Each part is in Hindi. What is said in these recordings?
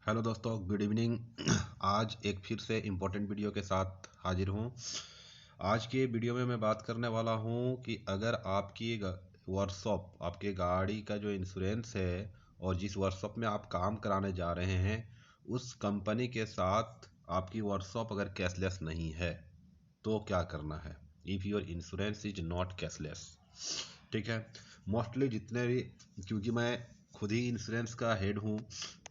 हेलो दोस्तों, गुड इवनिंग। आज एक फिर से इम्पोर्टेंट वीडियो के साथ हाजिर हूँ। आज की वीडियो में मैं बात करने वाला हूँ कि अगर आपकी वर्कशॉप, आपके गाड़ी का जो इंश्योरेंस है और जिस वर्कशॉप में आप काम कराने जा रहे हैं उस कंपनी के साथ आपकी वर्कशॉप अगर कैशलेस नहीं है तो क्या करना है। If your insurance is not cashless, ठीक है। मोस्टली जितने भी, क्योंकि मैं खुद ही इंश्योरेंस का हेड हूँ,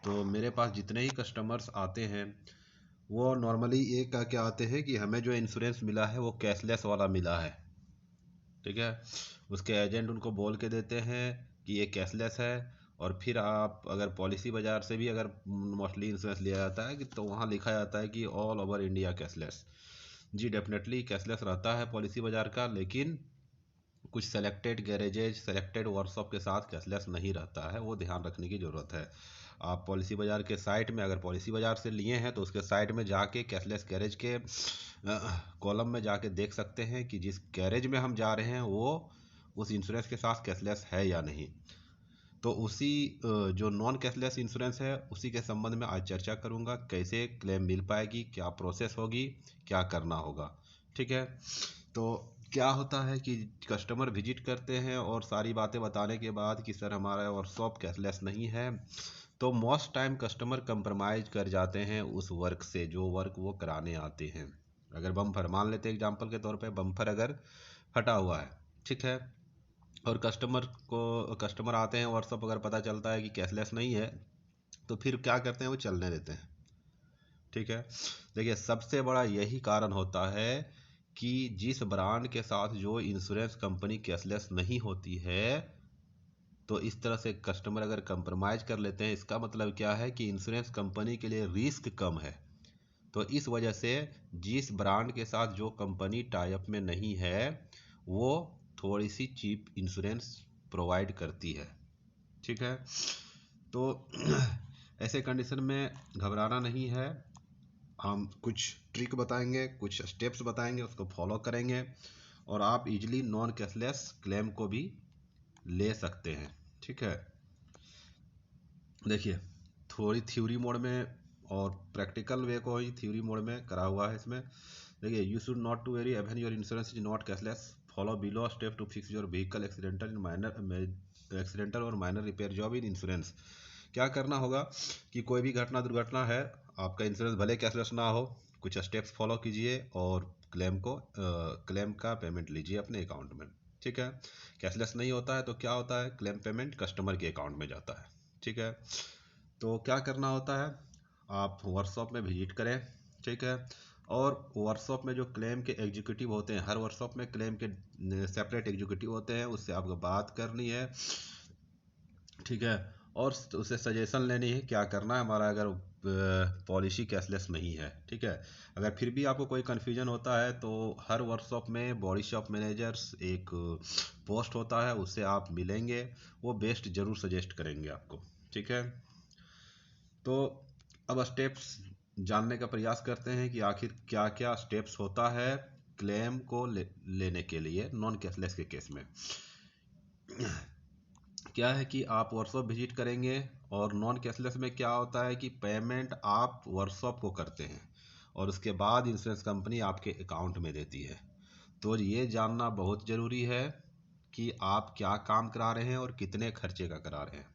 तो मेरे पास जितने ही कस्टमर्स आते हैं वो नॉर्मली ये कह के आते हैं कि हमें जो इंश्योरेंस मिला है वो कैशलेस वाला मिला है, ठीक है। उसके एजेंट उनको बोल के देते हैं कि ये कैशलेस है। और फिर आप अगर पॉलिसी बाज़ार से भी अगर मोस्टली इंश्योरेंस लिया जाता है कि तो वहाँ लिखा जाता है कि ऑल ओवर इंडिया कैशलेस। जी डेफिनेटली कैशलेस रहता है पॉलिसी बाज़ार का, लेकिन कुछ सेलेक्टेड गैरेजेज, सेलेक्टेड वर्कशॉप के साथ कैशलेस नहीं रहता है, वो ध्यान रखने की ज़रूरत है। आप पॉलिसी बाज़ार के साइट में, अगर पॉलिसी बाज़ार से लिए हैं तो उसके साइट में जाके कैशलेस गैरेज के कॉलम में जाके देख सकते हैं कि जिस गैरेज में हम जा रहे हैं वो उस इंश्योरेंस के साथ कैशलेस है या नहीं। तो उसी जो नॉन कैशलेस इंश्योरेंस है उसी के संबंध में आज चर्चा करूंगा, कैसे क्लेम मिल पाएगी, क्या प्रोसेस होगी, क्या करना होगा, ठीक है। तो क्या होता है कि कस्टमर विजिट करते हैं और सारी बातें बताने के बाद कि सर हमारा वर्कशॉप कैशलेस नहीं है, तो मोस्ट टाइम कस्टमर कंप्रोमाइज कर जाते हैं उस वर्क से जो वर्क वो कराने आते हैं। अगर बम्पर मान लेते हैं, एग्जांपल के तौर पे बम्पर अगर फटा हुआ है, ठीक है, और कस्टमर आते हैं वर्कशॉप, अगर पता चलता है कि कैशलेस नहीं है तो फिर क्या करते हैं, वो चलने देते हैं, ठीक है। देखिए, सबसे बड़ा यही कारण होता है कि जिस ब्रांड के साथ जो इंश्योरेंस कंपनी कैशलेस नहीं होती है, तो इस तरह से कस्टमर अगर कंप्रोमाइज़ कर लेते हैं, इसका मतलब क्या है कि इंश्योरेंस कंपनी के लिए रिस्क कम है। तो इस वजह से जिस ब्रांड के साथ जो कंपनी टाई अप में नहीं है वो थोड़ी सी चीप इंश्योरेंस प्रोवाइड करती है, ठीक है। तो ऐसे कंडीशन में घबराना नहीं है। हम कुछ ट्रिक बताएंगे, कुछ स्टेप्स बताएंगे, उसको फॉलो करेंगे और आप इजीली नॉन कैशलेस क्लेम को भी ले सकते हैं, ठीक है। देखिए, थोड़ी थ्योरी मोड में और प्रैक्टिकल वे को ही थ्योरी मोड में करा हुआ है इसमें। देखिए, you should not to worry even your insurance is not cashless, follow below step to fix your vehicle accidental in minor accidental और minor repair job in insurance. क्या करना होगा कि कोई भी घटना दुर्घटना है, आपका इंश्योरेंस भले कैशलेस ना हो, कुछ स्टेप्स फॉलो कीजिए और क्लेम का पेमेंट लीजिए अपने अकाउंट में, ठीक है। कैशलेस नहीं होता है तो क्या होता है, क्लेम पेमेंट कस्टमर के अकाउंट में जाता है, ठीक है। तो क्या करना होता है, आप वर्कशॉप में विजिट करें, ठीक है। और वर्कशॉप में जो क्लेम के एग्जीक्यूटिव होते हैं, हर वर्कशॉप में क्लेम के सेपरेट एग्जीक्यूटिव होते हैं, उससे आपको बात करनी है, ठीक है। और उससे सजेशन लेनी है क्या करना है हमारा, अगर पॉलिसी कैशलेस नहीं है, ठीक है। अगर फिर भी आपको कोई कन्फ्यूजन होता है तो हर वर्कशॉप में बॉडी शॉप मैनेजर्स एक पोस्ट होता है, उससे आप मिलेंगे, वो बेस्ट ज़रूर सजेस्ट करेंगे आपको, ठीक है। तो अब स्टेप्स जानने का प्रयास करते हैं कि आखिर क्या क्या स्टेप्स होता है क्लेम को लेने के लिए नॉन कैशलेस के केस में। क्या है कि आप वर्कशॉप विजिट करेंगे और नॉन कैशलेस में क्या होता है कि पेमेंट आप वर्कशॉप को करते हैं और उसके बाद इंश्योरेंस कंपनी आपके अकाउंट में देती है। तो ये जानना बहुत ज़रूरी है कि आप क्या काम करा रहे हैं और कितने खर्चे का करा रहे हैं,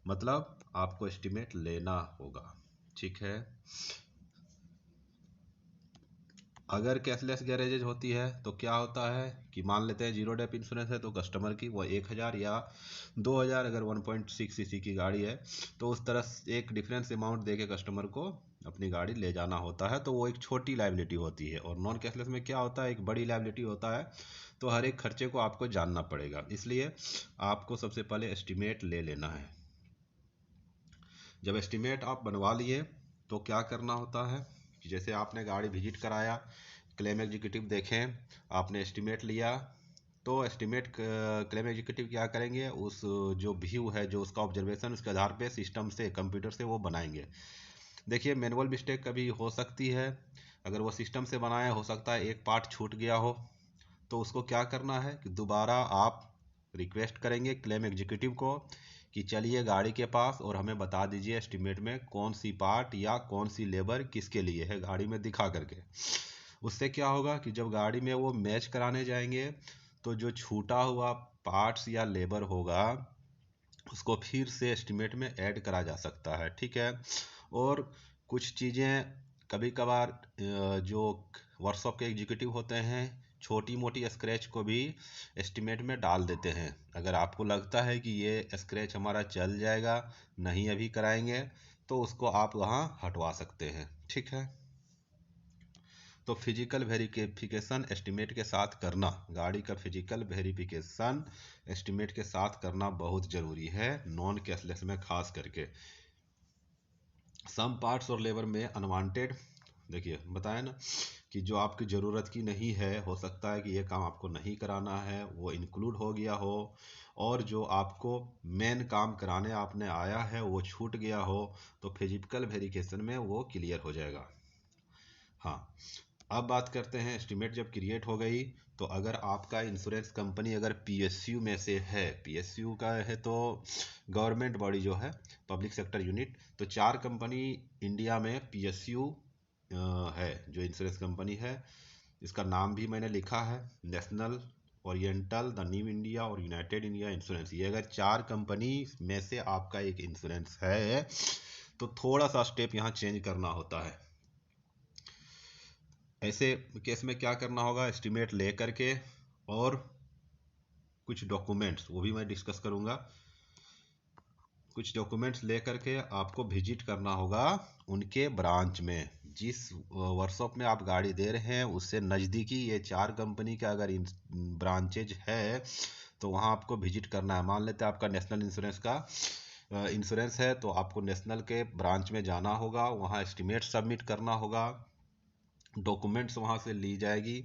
मतलब आपको एस्टिमेट लेना होगा, ठीक है। अगर कैशलेस गैरेजेज होती है तो क्या होता है कि मान लेते हैं जीरो डेप इंश्योरेंस है तो कस्टमर की वो 1000 या 2000, अगर 1.6 सीसी की गाड़ी है तो उस तरह एक डिफरेंस अमाउंट दे के कस्टमर को अपनी गाड़ी ले जाना होता है, तो वो एक छोटी लाइबिलिटी होती है। और नॉन कैशलेस में क्या होता है, एक बड़ी लाइबिलिटी होता है, तो हर एक खर्चे को आपको जानना पड़ेगा, इसलिए आपको सबसे पहले एस्टिमेट ले लेना है। जब एस्टिमेट आप बनवा लिए तो क्या करना होता है कि जैसे आपने गाड़ी विजिट कराया, क्लेम एग्जीक्यूटिव देखें, आपने एस्टिमेट लिया, तो एस्टिमेट क्लेम एग्जीक्यूटिव क्या करेंगे, उस जो व्यू है, जो उसका ऑब्जर्वेशन, उसके आधार पे सिस्टम से, कंप्यूटर से वो बनाएंगे। देखिए, मैनुअल मिस्टेक कभी हो सकती है, अगर वो सिस्टम से बनाया हो सकता है एक पार्ट छूट गया हो, तो उसको क्या करना है कि दोबारा आप रिक्वेस्ट करेंगे क्लेम एग्जीक्यूटिव को कि चलिए गाड़ी के पास और हमें बता दीजिए एस्टीमेट में कौन सी पार्ट या कौन सी लेबर किसके लिए है, गाड़ी में दिखा करके। उससे क्या होगा कि जब गाड़ी में वो मैच कराने जाएंगे तो जो छूटा हुआ पार्ट्स या लेबर होगा उसको फिर से एस्टीमेट में ऐड करा जा सकता है, ठीक है। और कुछ चीज़ें कभी कभार जो वर्कशॉप के एग्जीक्यूटिव होते हैं छोटी मोटी स्क्रैच को भी एस्टीमेट में डाल देते हैं। अगर आपको लगता है कि ये स्क्रैच हमारा चल जाएगा, नहीं अभी कराएंगे, तो उसको आप वहाँ हटवा सकते हैं, ठीक है। तो फिजिकल वेरिफिकेशन एस्टीमेट के साथ करना, गाड़ी का फिजिकल वेरिफिकेशन एस्टीमेट के साथ करना बहुत ज़रूरी है, नॉन कैशलेस में खास करके। सम पार्ट्स और लेबर में अनवांटेड, देखिए बताया ना कि जो आपकी ज़रूरत की नहीं है, हो सकता है कि ये काम आपको नहीं कराना है, वो इंक्लूड हो गया हो, और जो आपको मेन काम कराने आपने आया है वो छूट गया हो, तो फिजिकल वेरिफिकेशन में वो क्लियर हो जाएगा। हाँ, अब बात करते हैं एस्टीमेट जब क्रिएट हो गई तो अगर आपका इंश्योरेंस कंपनी अगर पीएसयू में से है, पीएसयू का है तो गवर्नमेंट बॉडी जो है पब्लिक सेक्टर यूनिट, तो 4 कंपनी इंडिया में पीएसयू है जो इंश्योरेंस कंपनी है। इसका नाम भी मैंने लिखा है, national, oriental, the new India और यूनाइटेड इंडिया इंश्योरेंस। ये अगर 4 कंपनी में से आपका एक इंश्योरेंस है तो थोड़ा सा स्टेप यहाँ चेंज करना होता है। ऐसे केस में क्या करना होगा, एस्टीमेट ले करके और कुछ डॉक्यूमेंट्स, वो भी मैं डिस्कस करूंगा, कुछ डॉक्यूमेंट्स ले करके आपको विजिट करना होगा उनके ब्रांच में। जिस वर्कशॉप में आप गाड़ी दे रहे हैं उससे नज़दीकी ये 4 कंपनी का अगर ब्रांचेज है तो वहाँ आपको विजिट करना है। मान लेते हैं आपका नेशनल इंश्योरेंस का इंश्योरेंस है तो आपको नेशनल के ब्रांच में जाना होगा, वहाँ एस्टीमेट सबमिट करना होगा, डॉक्यूमेंट्स वहाँ से ली जाएगी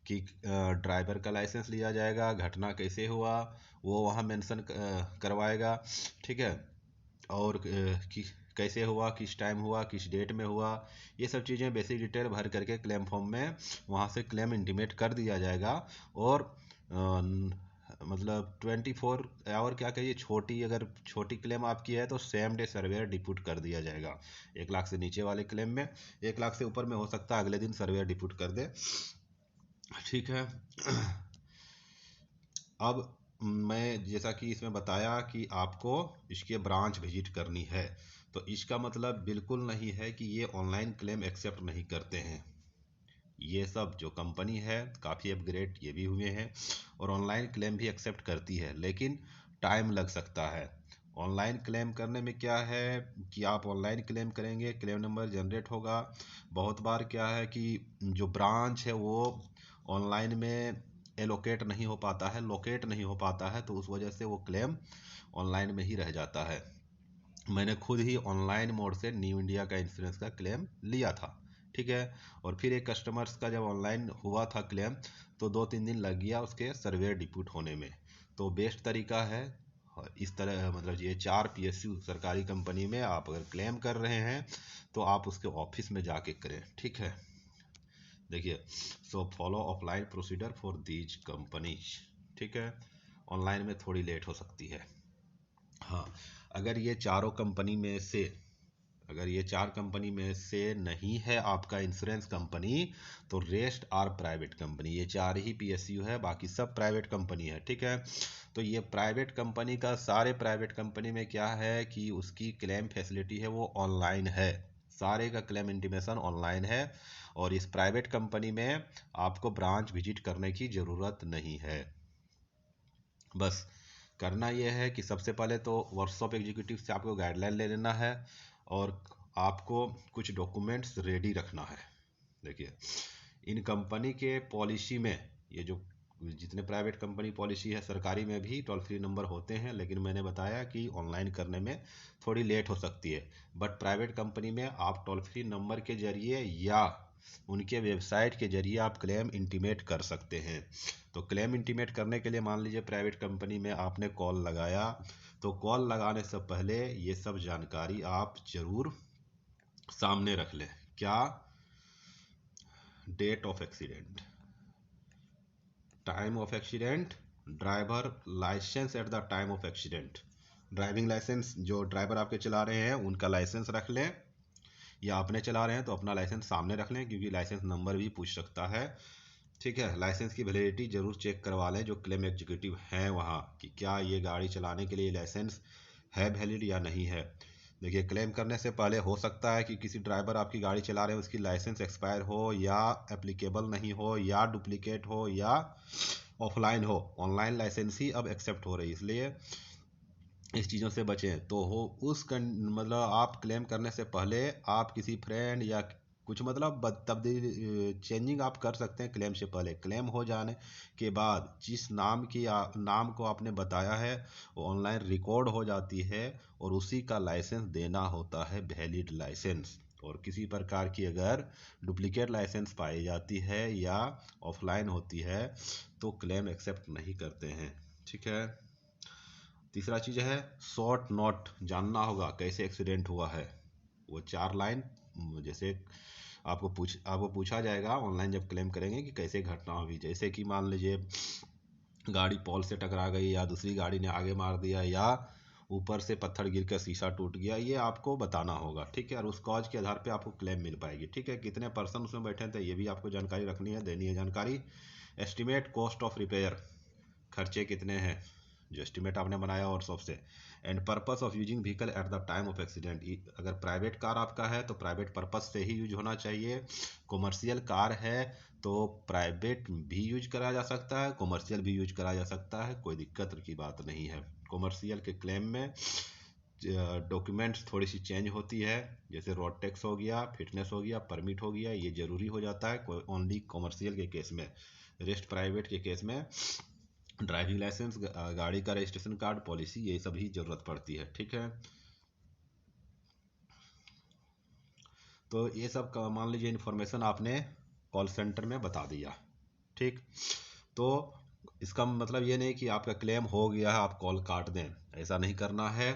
कि ड्राइवर का लाइसेंस लिया जाएगा, घटना कैसे हुआ वो वहाँ मेंशन करवाएगा, ठीक है, और कि कैसे हुआ, किस टाइम हुआ, किस डेट में हुआ, ये सब चीज़ें बेसिक डिटेल भर करके क्लेम फॉर्म में वहाँ से क्लेम इंटीमेट कर दिया जाएगा। और मतलब 24 आवर क्या कहिए, अगर छोटी क्लेम आपकी है तो सेम डे सर्वेयर डिपुट कर दिया जाएगा। 1 लाख से नीचे वाले क्लेम में, 1 लाख से ऊपर में हो सकता है अगले दिन सर्वेयर डिपुट कर दे, ठीक है। अब मैं जैसा कि इसमें बताया कि आपको इसके ब्रांच विजिट करनी है, तो इसका मतलब बिल्कुल नहीं है कि ये ऑनलाइन क्लेम एक्सेप्ट नहीं करते हैं। ये सब जो कंपनी है काफ़ी अपग्रेड ये भी हुए हैं और ऑनलाइन क्लेम भी एक्सेप्ट करती है, लेकिन टाइम लग सकता है। ऑनलाइन क्लेम करने में क्या है कि आप ऑनलाइन क्लेम करेंगे, क्लेम नंबर जनरेट होगा। बहुत बार क्या है कि जो ब्रांच है वो ऑनलाइन में एलोकेट नहीं हो पाता है, लोकेट नहीं हो पाता है, तो उस वजह से वो क्लेम ऑनलाइन में ही रह जाता है। मैंने खुद ही ऑनलाइन मोड से न्यू इंडिया का इंश्योरेंस का क्लेम लिया था, ठीक है। और फिर एक कस्टमर्स का जब ऑनलाइन हुआ था क्लेम तो 2-3 दिन लग गया उसके सर्वे डिप्यूट होने में। तो बेस्ट तरीका है और इस तरह मतलब ये 4 पीएसयू सरकारी कंपनी में आप अगर क्लेम कर रहे हैं तो आप उसके ऑफिस में जाके करें, ठीक है। देखिए, so follow offline procedure for these companies, ठीक है। ऑनलाइन में थोड़ी लेट हो सकती है। हाँ, अगर ये चारों कंपनी में से अगर ये 4 कंपनी में से नहीं है आपका इंश्योरेंस कंपनी तो रेस्ट आर प्राइवेट कंपनी, ये 4 ही पीएसयू है, बाकी सब प्राइवेट कंपनी है, ठीक है। तो ये प्राइवेट कंपनी का, सारे प्राइवेट कंपनी में क्या है कि उसकी क्लेम फैसिलिटी है वो ऑनलाइन है, सारे का क्लेम इंटीमेशन ऑनलाइन है। और इस प्राइवेट कंपनी में आपको ब्रांच विजिट करने की ज़रूरत नहीं है। बस करना यह है कि सबसे पहले तो वर्कशॉप एग्जीक्यूटिव से आपको गाइडलाइन ले लेना है और आपको कुछ डॉक्यूमेंट्स रेडी रखना है। देखिए, इन कंपनी के पॉलिसी में, ये जो जितने प्राइवेट कंपनी पॉलिसी है, सरकारी में भी टोल फ्री नंबर होते हैं, लेकिन मैंने बताया कि ऑनलाइन करने में थोड़ी लेट हो सकती है। बट प्राइवेट कंपनी में आप टोल फ्री नंबर के जरिए या उनके वेबसाइट के जरिए आप क्लेम इंटीमेट कर सकते हैं। तो क्लेम इंटीमेट करने के लिए मान लीजिए प्राइवेट कंपनी में आपने कॉल लगाया, तो कॉल लगाने से पहले ये सब जानकारी आप जरूर सामने रख लें। क्या? Date of accident, time of accident, driver license at the time of accident, driving license जो ड्राइवर आपके चला रहे हैं उनका लाइसेंस रख लें, या अपने चला रहे हैं तो अपना लाइसेंस सामने रख लें, क्योंकि लाइसेंस नंबर भी पूछ सकता है। ठीक है, लाइसेंस की वैलिडिटी जरूर चेक करवा लें जो क्लेम एग्जीक्यूटिव हैं वहाँ, कि क्या ये गाड़ी चलाने के लिए लाइसेंस है वैलिड या नहीं है। देखिए, क्लेम करने से पहले हो सकता है कि किसी ड्राइवर आपकी गाड़ी चला रहे हैं उसकी लाइसेंस एक्सपायर हो, या एप्लीकेबल नहीं हो, या डुप्लीकेट हो, या ऑफलाइन हो। ऑनलाइन लाइसेंस ही अब एक्सेप्ट हो रही है, इसलिए इस चीज़ों से बचें। तो हो मतलब आप क्लेम करने से पहले आप किसी फ्रेंड या कुछ मतलब तब्दील चेंजिंग आप कर सकते हैं क्लेम से पहले। क्लेम हो जाने के बाद जिस नाम को आपने बताया है वो ऑनलाइन रिकॉर्ड हो जाती है, और उसी का लाइसेंस देना होता है वैलिड लाइसेंस। और किसी प्रकार की अगर डुप्लीकेट लाइसेंस पाई जाती है या ऑफलाइन होती है तो क्लेम एक्सेप्ट नहीं करते हैं। ठीक है। तीसरा चीज़ है शॉर्ट नोट जानना होगा कैसे एक्सीडेंट हुआ है। वो 4 लाइन, जैसे आपको पूछा जाएगा ऑनलाइन जब क्लेम करेंगे कि कैसे घटना हुई। जैसे कि मान लीजिए गाड़ी पोल से टकरा गई, या दूसरी गाड़ी ने आगे मार दिया, या ऊपर से पत्थर गिर कर शीशा टूट गया, ये आपको बताना होगा। ठीक है, और उस कॉज के आधार पे आपको क्लेम मिल पाएगी। ठीक है, कितने पर्सन उसमें बैठे थे ये भी आपको जानकारी रखनी है, देनी है जानकारी। एस्टिमेट कॉस्ट ऑफ रिपेयर, खर्चे कितने हैं जो एस्टिमेट आपने बनाया और सबसे। And purpose of using vehicle eight the time of accident, अगर प्राइवेट कार आपका है तो प्राइवेट पर्पस से ही यूज होना चाहिए। कॉमर्शियल कार है तो प्राइवेट भी यूज करा जा सकता है, कॉमर्शियल भी यूज करा जा सकता है, कोई दिक्कत की बात नहीं है। कॉमर्शियल के क्लेम में डॉक्यूमेंट्स थोड़ी सी चेंज होती है, जैसे रोड टैक्स हो गया, फिटनेस हो गया, परमिट हो गया, ये जरूरी हो जाता है ओनली कॉमर्शियल के केस में। रेस्ट प्राइवेट के केस में ड्राइविंग लाइसेंस, गाड़ी का रजिस्ट्रेशन कार्ड, पॉलिसी, ये सब ही जरूरत पड़ती है। ठीक है, तो ये सब मान लीजिए इन्फॉर्मेशन आपने कॉल सेंटर में बता दिया। ठीक, तो इसका मतलब ये नहीं कि आपका क्लेम हो गया है आप कॉल काट दें, ऐसा नहीं करना है।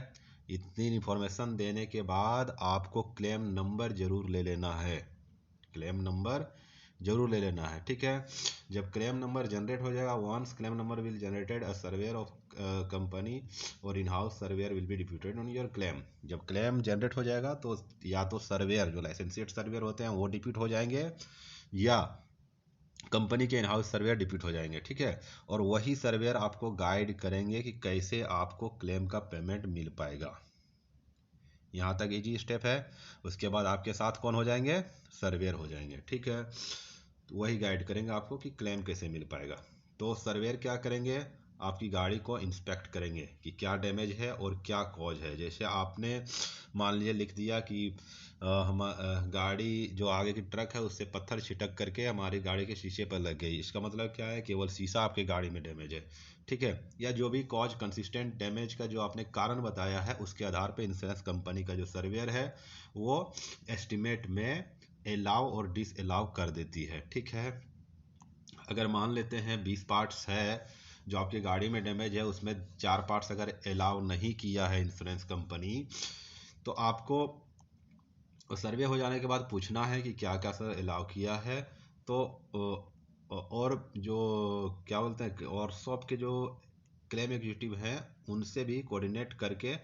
इतनी इन्फॉर्मेशन देने के बाद आपको क्लेम नंबर जरूर ले लेना है, क्लेम नंबर जरूर ले लेना है। ठीक है, जब क्लेम नंबर जनरेट हो जाएगा, once claim number will generated, a surveyor of company और in house surveyor will be deputed on your claim. जब क्लेम जनरेट हो जाएगा तो या तो सर्वेयर जो लाइसेंसिएट सर्वेयर होते हैं वो डिप्यूट हो जाएंगे, या कंपनी के इन हाउस सर्वेयर डिप्यूट हो जाएंगे। ठीक है, और वही सर्वेयर आपको गाइड करेंगे कि कैसे आपको क्लेम का पेमेंट मिल पाएगा। यहाँ तक इजी स्टेप है। उसके बाद आपके साथ कौन हो जाएंगे, सर्वेयर हो जाएंगे। ठीक है, तो वही गाइड करेंगे आपको कि क्लेम कैसे मिल पाएगा। तो सर्वेयर क्या करेंगे, आपकी गाड़ी को इंस्पेक्ट करेंगे कि क्या डैमेज है और क्या कॉज है। जैसे आपने मान लीजिए लिख दिया कि गाड़ी जो आगे की ट्रक है उससे पत्थर छिटक करके हमारी गाड़ी के शीशे पर लग गई, इसका मतलब क्या है, केवल शीशा आपकी गाड़ी में डैमेज है। ठीक है, या जो भी कॉज कंसिस्टेंट डैमेज का जो आपने कारण बताया है उसके आधार पे इंश्योरेंस कंपनी का जो सर्वेयर है वो एस्टिमेट में अलाउ और डिस अलाउ कर देती है। ठीक है, अगर मान लेते हैं 20 पार्ट्स है जो आपकी गाड़ी में डैमेज है, उसमें 4 पार्ट्स अगर अलाउ नहीं किया है इंश्योरेंस कंपनी, तो आपको सर्वे हो जाने के बाद पूछना है कि क्या क्या सर अलाउ किया है। तो और जो क्या बोलते हैं और शॉप के जो क्लेम एग्जीक्यूटिव हैं उनसे भी कोऑर्डिनेट करके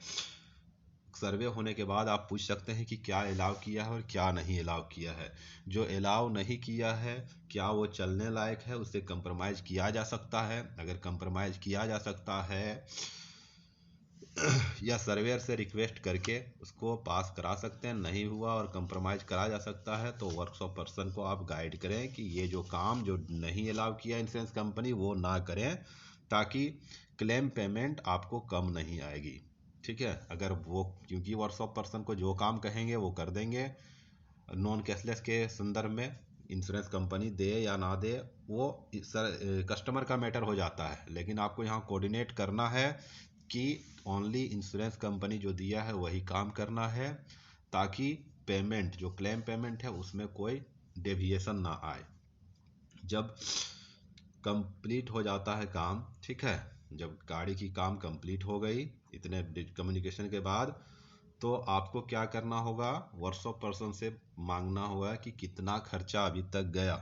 सर्वे होने के बाद आप पूछ सकते हैं कि क्या अलाउ किया है और क्या नहीं अलाउ किया है। जो अलाउ नहीं किया है क्या वो चलने लायक है, उससे कंप्रोमाइज़ किया जा सकता है। अगर कंप्रोमाइज़ किया जा सकता है या सर्वेयर से रिक्वेस्ट करके उसको पास करा सकते हैं, नहीं हुआ और कंप्रोमाइज़ करा जा सकता है तो वर्कशॉप पर्सन को आप गाइड करें कि ये जो काम जो नहीं अलाउ किया इंश्योरेंस कंपनी वो ना करें, ताकि क्लेम पेमेंट आपको कम नहीं आएगी। ठीक है, अगर वो क्योंकि वर्कशॉप पर्सन को जो काम कहेंगे वो कर देंगे। नॉन कैशलेस के संदर्भ में इंश्योरेंस कंपनी दे या ना दे वो कस्टमर का मैटर हो जाता है, लेकिन आपको यहाँ कोऑर्डिनेट करना है कि ओनली इंश्योरेंस कंपनी जो दिया है वही काम करना है, ताकि पेमेंट जो क्लेम पेमेंट है उसमें कोई डेविएशन ना आए। जब कंप्लीट हो जाता है काम, ठीक है, जब गाड़ी की काम कंप्लीट हो गई इतने कम्युनिकेशन के बाद, तो आपको क्या करना होगा, वर्कशॉप पर्सन से मांगना होगा कि कितना खर्चा अभी तक गया।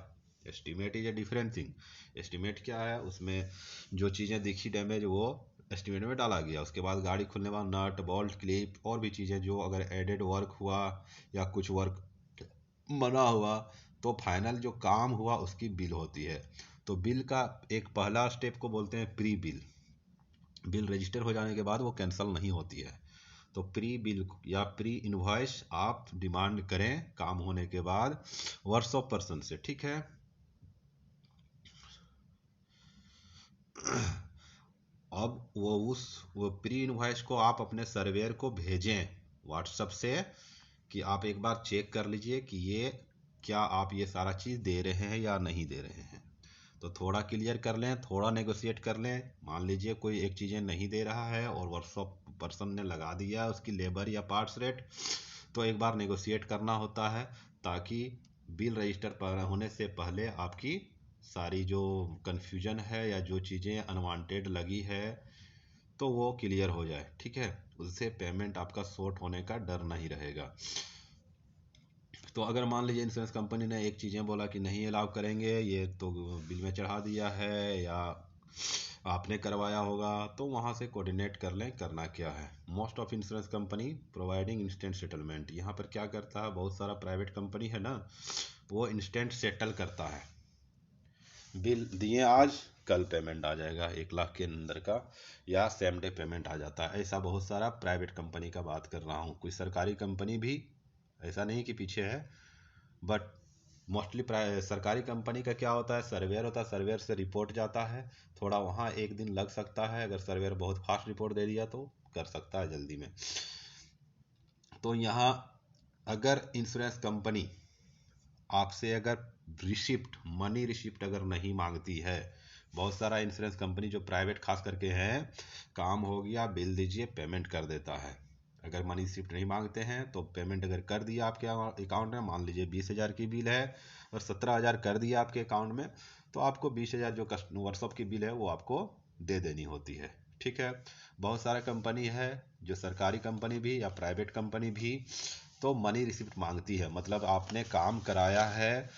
Estimate is a different thing. Estimate क्या है, उसमें जो चीज़ें दिखी डैमेज वो एस्टिमेट में डाला गया। उसके बाद गाड़ी खुलने के बाद नट बोल्ट क्लिप और भी चीज़ें जो अगर एडेड वर्क हुआ या कुछ वर्क बना हुआ तो फाइनल जो काम हुआ उसकी बिल होती है। तो बिल का एक पहला स्टेप को बोलते हैं प्री बिल। बिल रजिस्टर हो जाने के बाद वो कैंसिल नहीं होती है। तो प्री बिल या प्री इनवॉइस आप डिमांड करें काम होने के बाद वर्कशॉप पर्सन से, ठीक है। अब वो प्री इनवॉइस को आप अपने सर्वेयर को भेजें व्हाट्सएप से कि आप एक बार चेक कर लीजिए कि ये क्या आप ये सारा चीज़ दे रहे हैं या नहीं दे रहे हैं। तो थोड़ा क्लियर कर लें, थोड़ा नेगोशिएट कर लें। मान लीजिए कोई एक चीज़ें नहीं दे रहा है और वर्कशॉप पर्सन ने लगा दिया उसकी लेबर या पार्ट्स रेट, तो एक बार नेगोशिएट करना होता है ताकि बिल रजिस्टर पर होने से पहले आपकी सारी जो कन्फ्यूजन है या जो चीज़ें अनवांटेड लगी है तो वो क्लियर हो जाए, ठीक है। उससे पेमेंट आपका शॉर्ट होने का डर नहीं रहेगा। तो अगर मान लीजिए इंश्योरेंस कंपनी ने एक चीज़ें बोला कि नहीं अलाउ करेंगे, ये तो बिल में चढ़ा दिया है या आपने करवाया होगा, तो वहाँ से कोऑर्डिनेट कर लें करना क्या है। Most of insurance company providing instant settlement. यहाँ पर क्या करता है, बहुत सारा प्राइवेट कंपनी है ना, वो इंस्टेंट सेटल करता है। बिल दिए आज, कल पेमेंट आ जाएगा 1 लाख के अंदर का, या सेम डे पेमेंट आ जाता है। ऐसा बहुत सारा प्राइवेट कंपनी का बात कर रहा हूँ। कोई सरकारी कंपनी भी ऐसा नहीं कि पीछे है, बट मोस्टली सरकारी कंपनी का क्या होता है, सर्वेयर होता है, सर्वेयर से रिपोर्ट जाता है, थोड़ा वहाँ एक दिन लग सकता है। अगर सर्वेयर बहुत फास्ट रिपोर्ट दे दिया तो कर सकता है जल्दी में। तो यहाँ अगर इंश्योरेंस कंपनी आपसे अगर रिसिप्ट मनी रिसिप्ट अगर नहीं मांगती है, बहुत सारा इंश्योरेंस कंपनी जो प्राइवेट खास करके हैं, काम हो गया बिल दीजिए पेमेंट कर देता है। अगर मनी रिसिप्ट नहीं मांगते हैं तो पेमेंट अगर कर दिया आपके अकाउंट में, मान लीजिए 20,000 की बिल है और 17,000 कर दिया आपके अकाउंट में, तो आपको 20,000 जो वर्कशॉप की बिल है वो आपको दे देनी होती है, ठीक है। बहुत सारा कंपनी है जो सरकारी कंपनी भी या प्राइवेट कंपनी भी तो मनी रिसिप्ट मांगती है। मतलब आपने काम कराया है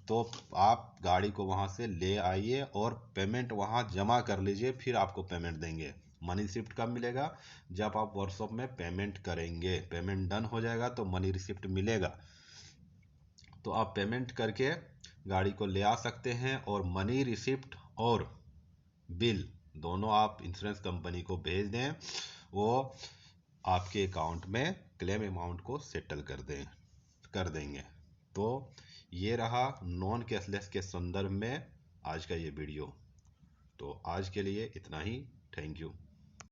तो आप गाड़ी को वहाँ से ले आइए और पेमेंट वहाँ जमा कर लीजिए, फिर आपको पेमेंट देंगे। मनी रिसिप्ट कब मिलेगा, जब आप वर्कशॉप में पेमेंट करेंगे, पेमेंट डन हो जाएगा तो मनी रिसिप्ट मिलेगा। तो आप पेमेंट करके गाड़ी को ले आ सकते हैं और मनी रिसिप्ट और बिल दोनों आप इंश्योरेंस कंपनी को भेज दें, वो आपके अकाउंट में क्लेम अमाउंट को सेटल कर देंगे। तो ये रहा नॉन कैशलेस के संदर्भ में आज का ये वीडियो। तो आज के लिए इतना ही। Thank you.